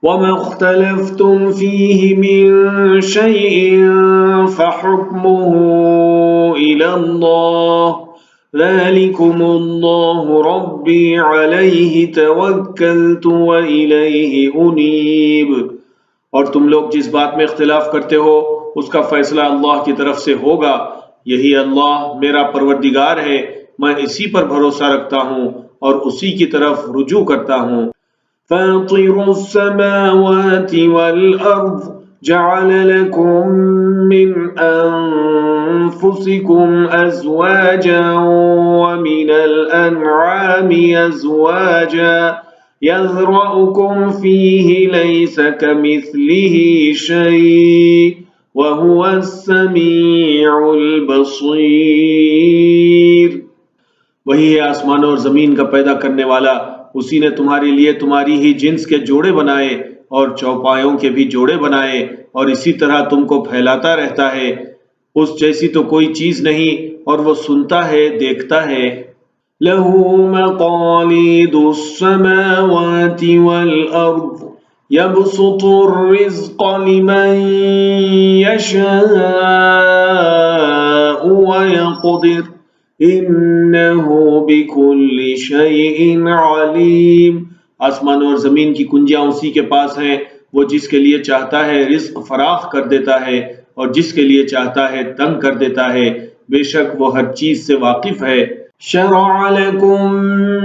وما اختلفتم فيه من شيء فحكمه إلى الله ذلكم الله ربي عليه توكلت وإليه أنيب۔ اور تم لوگ جس بات میں اختلاف کرتے ہو اس کا فیصلہ اللہ کی طرف سے ہوگا، یہی اللہ میرا پروردگار ہے، میں اسی پر بھروسہ رکھتا ہوں اور اسی کی طرف رجوع کرتا ہوں۔ فاطر السماوات والأرض جعل لكم من أنفسكم أزواجا ومن الأنعام أزواجا يذرأكم فيه ليس كمثله شيء وهو السميع البصير۔ وہی ہے آسمانوں اور زمین کا پیدا کرنے والا، اسی نے تمہارے لیے تمہاری ہی جنس کے جوڑے بنائے اور چوپایوں کے بھی جوڑے بنائے، اور اسی طرح تم کو پھیلاتا رہتا ہے، اس جیسی تو کوئی چیز نہیں، اور وہ سنتا ہے، دیکھتا ہے۔ لَهُ مَقَالِيدُ السَّمَاوَاتِ وَالْأَرْضِ يَبْسُطُ الرِّزْقَ لِمَن يَشَاءُ وَيَقْدِرُ إِنَّهُ بِكُلِّ شَيْءٍ عَلِيمٌ۔ آسمانوں اور زمین کی کنجیاں اسی کے پاس ہیں، وہ جس کے لیے چاہتا ہے رزق فراخ کر دیتا ہے اور جس کے لیے چاہتا ہے تنگ کر دیتا ہے، بے شک وہ ہر چیز سے واقف ہے۔ شرع لكم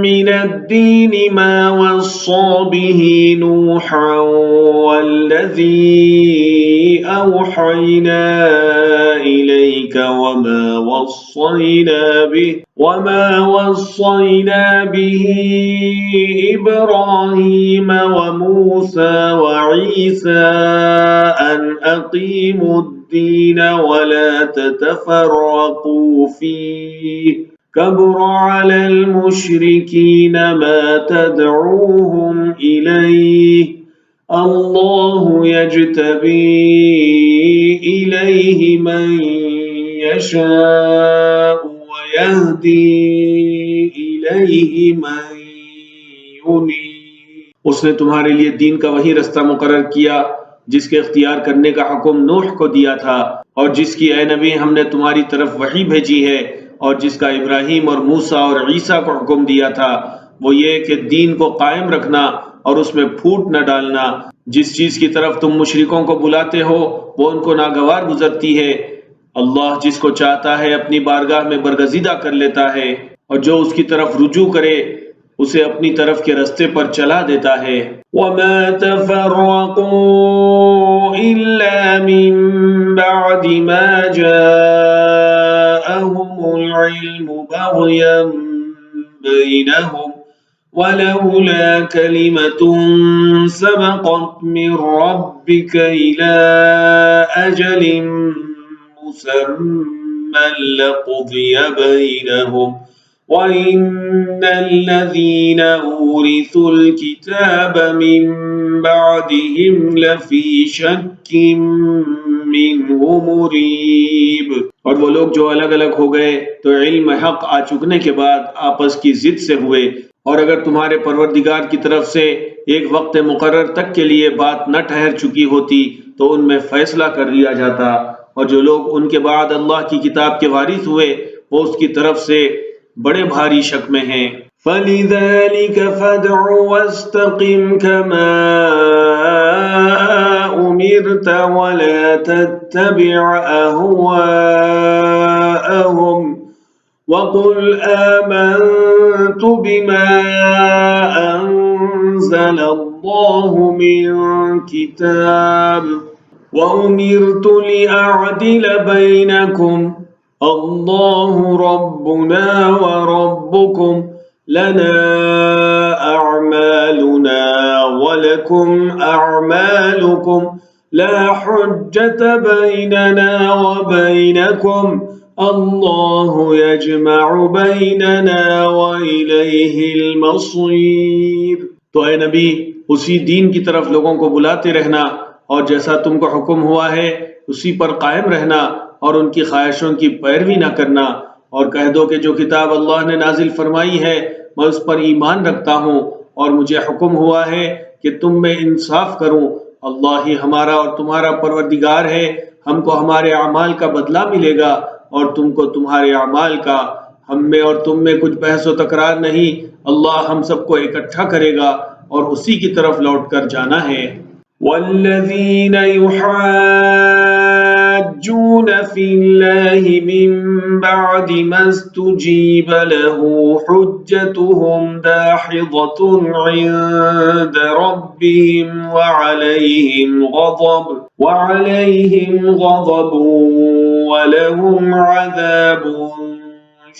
من الدين ما وصى به نوحا والذي أوحينا إليك وما وصينا به إبراهيم وموسى وعيسى أن أقيموا الدين ولا تتفرقوا فيه كبر على المشركين ما تدعوهم إليه الله يجتبي إليه من يشاء ويهدي إليه من ينيب۔ اس نے تمہارے لیے دین کا وہی رستہ مقرر کیا جس کے اختیار کرنے کا حکم نوح کو دیا تھا، اور جس کی اے نبی ہم نے تمہاری طرف وحی بھیجی ہے، اور جس کا ابراہیم اور موسیٰ اور عیسیٰ کو حکم دیا تھا، وہ یہ کہ دین کو قائم رکھنا اور اس میں پھوٹ نہ ڈالنا۔ جس چیز کی طرف تم مشرکوں کو بلاتے ہو وہ ان کو ناگوار گزرتی ہے، اللہ جس کو چاہتا ہے اپنی بارگاہ میں برگزیدہ کر لیتا ہے، اور جو اس کی طرف رجوع کرے اسے اپنی طرف کے رستے پر چلا دیتا ہے۔ وَمَا تَفَرَّقُوا إِلَّا مِن بَعْدِ مَا جَاءَهُمُ الْعِلْمُ بَغْيًا بَيْنَهُمْ وَلَوْلَا كَلِمَةٌ سَبَقَتْ مِن رَّبِّكَ إِلَىٰ أَجَلٍ مُّسَمًّى لَّقُضِيَ بَيْنَهُمْ وَإِنَّ الَّذِينَ أُورِثُوا الْكِتَابَ مِن بَعْدِهِمْ لَفِي شَكٍّ مِّنْهُ مُرِيبٍ۔ اور وہ لوگ جو الگ الگ ہو گئے تو علم حق آ چکنے کے بعد آپس کی ضد سے ہوئے، اور اگر تمہارے پروردگار کی طرف سے ایک وقت مقرر تک کے لیے بات نہ ٹھہر چکی ہوتی تو ان میں فیصلہ کر لیا جاتا، اور جو لوگ ان کے بعد اللہ کی کتاب کے وارث ہوئے وہ اس کی طرف سے بڑے بھاری شک میں ہیں۔ فَلِذَلِكَ فَادْعُ وَاسْتَقِمْ كَمَا أُمِرْتَ وَلَا تَتَّبِعْ أَهْوَاءَهُمْ وَقُلْ آمَنْتُ بِمَا أَنزَلَ اللَّهُ مِنْ كِتَابٍ وَأُمِرْتُ لِأَعْدِلَ بَيْنَكُمْ اللَّهُ رَبُّنَا وَرَبُّكُمْ لَنَا أَعْمَالُنَا وَلَكُمْ أَعْمَالُكُمْ لَا حُجَّةَ بَيْنَنَا وَبَيْنَكُمْ اللَّهُ يَجْمَعُ بَيْنَنَا وَإِلَيْهِ الْمَصِيرُ۔ تو اے نبی اسی دین کی طرف لوگوں کو بلاتے رہنا، اور جیسا تم کو حکم ہوا ہے اسی پر قائم رہنا، اور ان کی خواہشوں کی پیروی نہ کرنا، اور کہہ دو کہ جو کتاب اللہ نے نازل فرمائی ہے میں اس پر ایمان رکھتا ہوں، اور مجھے حکم ہوا ہے کہ تم میں انصاف کروں، اللہ ہی ہمارا اور تمہارا پروردگار ہے، ہم کو ہمارے اعمال کا بدلہ ملے گا اور تم کو تمہارے اعمال کا، ہم میں اور تم میں کچھ بحث و تکرار نہیں، اللہ ہم سب کو اکٹھا کرے گا اور اسی کی طرف لوٹ کر جانا ہے۔ والذین يحاجون فی اللہ من بعد ما استجیب له حجتهم داحضة عند ربهم وعليهم غضب ولهم عذاب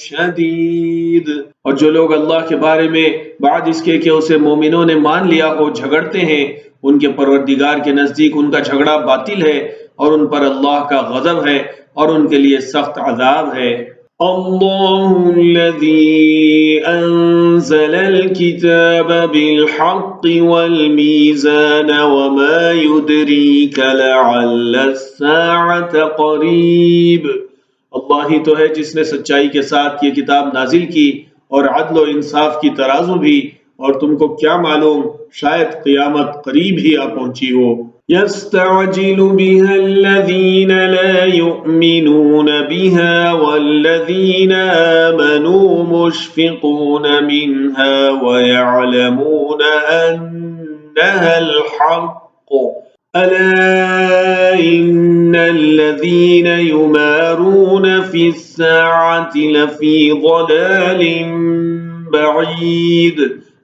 شدید۔ اور جو لوگ اللہ کے بارے میں بعد اس کے کہ اسے مومنوں نے مان لیا ہو جھگڑتے ہیں، ان کے پروردگار کے نزدیک ان کا جھگڑا باطل ہے اور ان پر اللہ کا غضب ہے اور ان کے لیے سخت عذاب ہے۔ اللہ الذی انزل الكتاب بالحق والمیزان وما يدریک لعل الساعة قریب۔ اللہ ہی تو ہے جس نے سچائی کے ساتھ یہ کتاب نازل کی اور عدل و انصاف کی ترازو بھی، اور تم کو کیا معلوم شاید قیامت قریب ہی آ پہنچی ہو۔ يستعجل بها الذين لا يؤمنون بها والذين آمنوا مشفقون منها ويعلمون أنها الحق ألا إن الذين يمارون في الساعة لفي ضلال بعید۔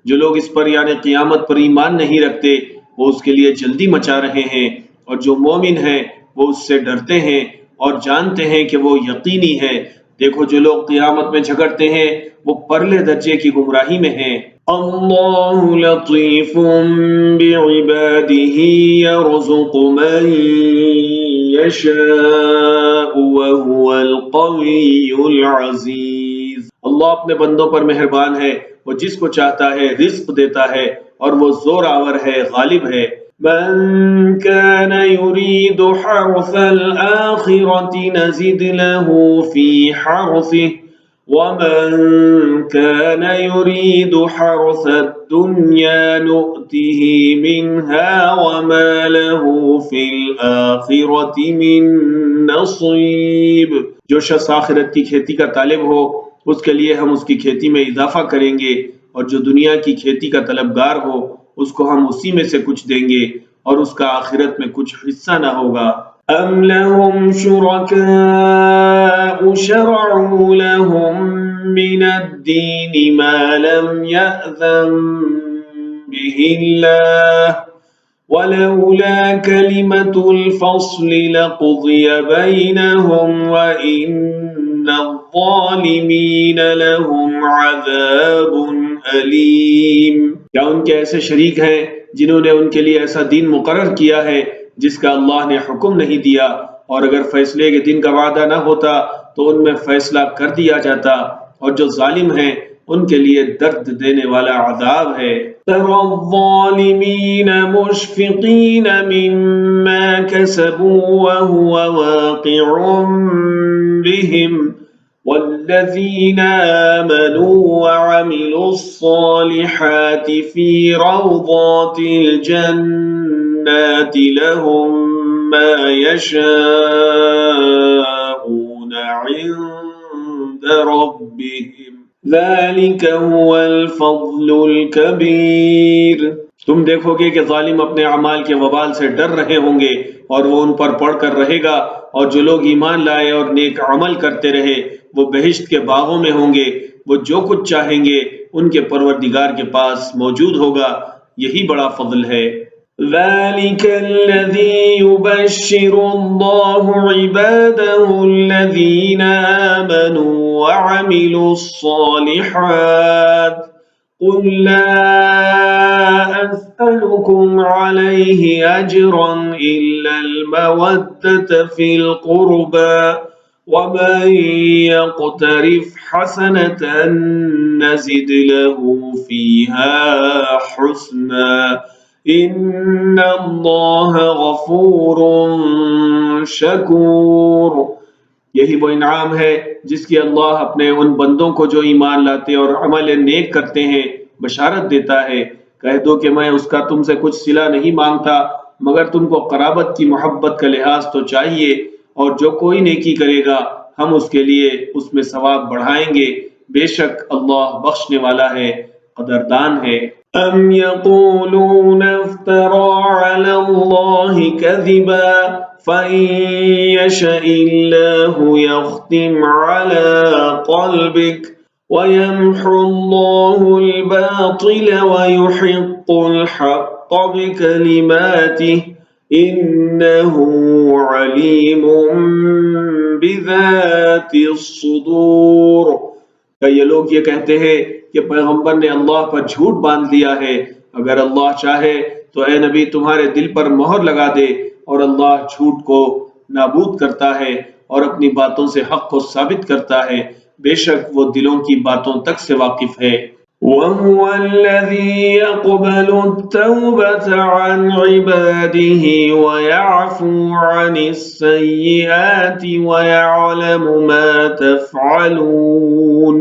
جو لوگ اس پر یعنی قیامت پر ایمان نہیں رکھتے وہ اس کے لیے جلدی مچا رہے ہیں، اور جو مومن ہیں وہ اس سے ڈرتے ہیں اور جانتے ہیں کہ وہ یقینی ہے۔ دیکھو جو لوگ قیامت میں جھگڑتے ہیں وہ پرلے درجے کی گمراہی میں ہیں۔ اللہ لطیف بعباده يرزق من يشاء وهو القوي العزیز۔ اللہ اپنے بندوں پر مہربان ہے، وہ جس کو چاہتا ہے رزق دیتا ہے اور وہ زور آور ہے، غالب ہے۔ من كان يريد حرث الآخرة نزد له في حرثه ومن كان يريد حرث الدنيا نؤته منها وما له في الآخرة من نصيب۔ جو شخص آخرت کی کھیتی کا طالب ہو اس کے لیے ہم اس کی کھیتی میں اضافہ کریں گے، اور جو دنیا کی کھیتی کا طلبگار ہو اس کو ہم اسی میں سے کچھ دیں گے اور اس کا آخرت میں کچھ حصہ نہ ہوگا۔ ام لهم شركاء شرعوا لهم من الدين ما لم يأذن به الله ولولا كلمة الفصل لقضي بينهم وإن الظالمین لهم عذاب علیم۔ کیا ان کے ایسے شریک ہیں جنہوں نے ان کے لیے ایسا دین مقرر کیا ہے جس کا اللہ نے حکم نہیں دیا، اور اگر فیصلے کے دن کا وعدہ نہ ہوتا تو ان میں فیصلہ کر دیا جاتا، اور جو ظالم ہیں ان کے لیے درد دینے والا عذاب ہے۔ تَرَى الظَّالِمِينَ مُشْفِقِينَ مِمَّا كَسَبُوا وَهُوَ وَاقِعٌ بِهِمْ وَالَّذِينَ آمَنُوا وَعَمِلُوا الصَّالِحَاتِ فِي رَوْضَاتِ الْجَنَّاتِ لَهُم مَّا يَشَاءُونَ عِندَ رَبِّهِمْ ذَلِكَ هُوَ الْفَضْلُ الْكَبِيرُ۔ تم دیکھو گے کہ ظالم اپنے اعمال کے وبال سے ڈر رہے ہوں گے اور وہ ان پر پڑھ کر رہے گا، اور جو لوگ ایمان لائے اور نیک عمل کرتے رہے وہ بہشت کے باغوں میں ہوں گے، وہ جو کچھ چاہیں گے ان کے پروردگار کے پاس موجود ہوگا، یہی بڑا فضل ہے۔ ذَلِكَ الَّذِي يُبَشِّرُ اللَّهُ عِبَادَهُ الَّذِينَ آمَنُوا وَعَمِلُوا الصَّالِحَاتِ قُل لَّا أَسْأَلُكُمْ عَلَيْهِ أَجْرًا إِلَّا الْمَوَدَّةَ فِي الْقُرْبَى وَمَن يَقْتَرِفْ حَسَنَةً نَّزِدْ لَهُ فِيهَا حُسْنًا إِنَّ اللَّهَ غَفُورٌ شَكُورٌ۔ یہی وہ انعام ہے جس کی اللہ اپنے ان بندوں کو جو ایمان لاتے اور عمل نیک کرتے ہیں بشارت دیتا ہے۔ کہہ دو کہ میں اس کا تم سے کچھ صلہ نہیں مانگتا مگر تم کو قرابت کی محبت کا لحاظ تو چاہیے، اور جو کوئی نیکی کرے گا ہم اس کے لیے اس میں ثواب بڑھائیں گے، بے شک اللہ بخشنے والا ہے، قدردان ہے۔ ام یقولون افترى على الله كذبا فإن يشاء الله يختم على قلبك ويمحو الله الباطل ويحق الحق بكلماته إنه عليم بذات الصدور۔ کہ یہ لوگ یہ کہتے ہیں کہ پیغمبر نے اللہ پر جھوٹ باندھ دیا ہے، اگر اللہ چاہے تو اے نبی تمہارے دل پر مہر لگا دے، اور اللہ جھوٹ کو نابود کرتا ہے اور اپنی باتوں سے حق کو ثابت کرتا ہے، بے شک وہ دلوں کی باتوں تک سے واقف ہے۔ وَهُوَ الَّذِي يَقْبَلُ التَّوْبَةَ عَنْ عِبَادِهِ وَيَعْفُو عَنِ السَّيِّئَاتِ وَيَعْلَمُ مَا تَفْعَلُونَ۔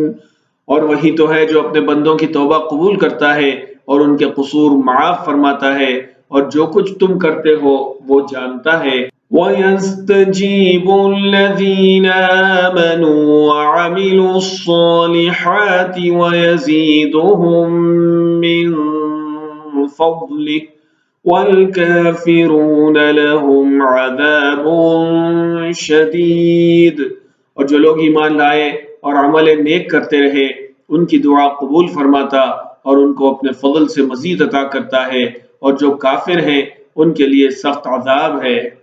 اور وہی تو ہے جو اپنے بندوں کی توبہ قبول کرتا ہے اور ان کے قصور معاف فرماتا ہے، اور جو کچھ تم کرتے ہو وہ جانتا ہے۔ وَيَسْتَجِيبُ الَّذِينَ آمَنُوا وَعَمِلُوا الصَّالِحَاتِ وَيَزِيدُهُم مِّن فَضْلِهِ وَالْكَافِرُونَ لَهُمْ عَذَابٌ شَدِيدٌ۔ اور جو لوگ ایمان لائے اور عمل نیک کرتے رہے ان کی دعا قبول فرماتا اور ان کو اپنے فضل سے مزید عطا کرتا ہے، اور جو کافر ہیں ان کے لیے سخت عذاب ہے۔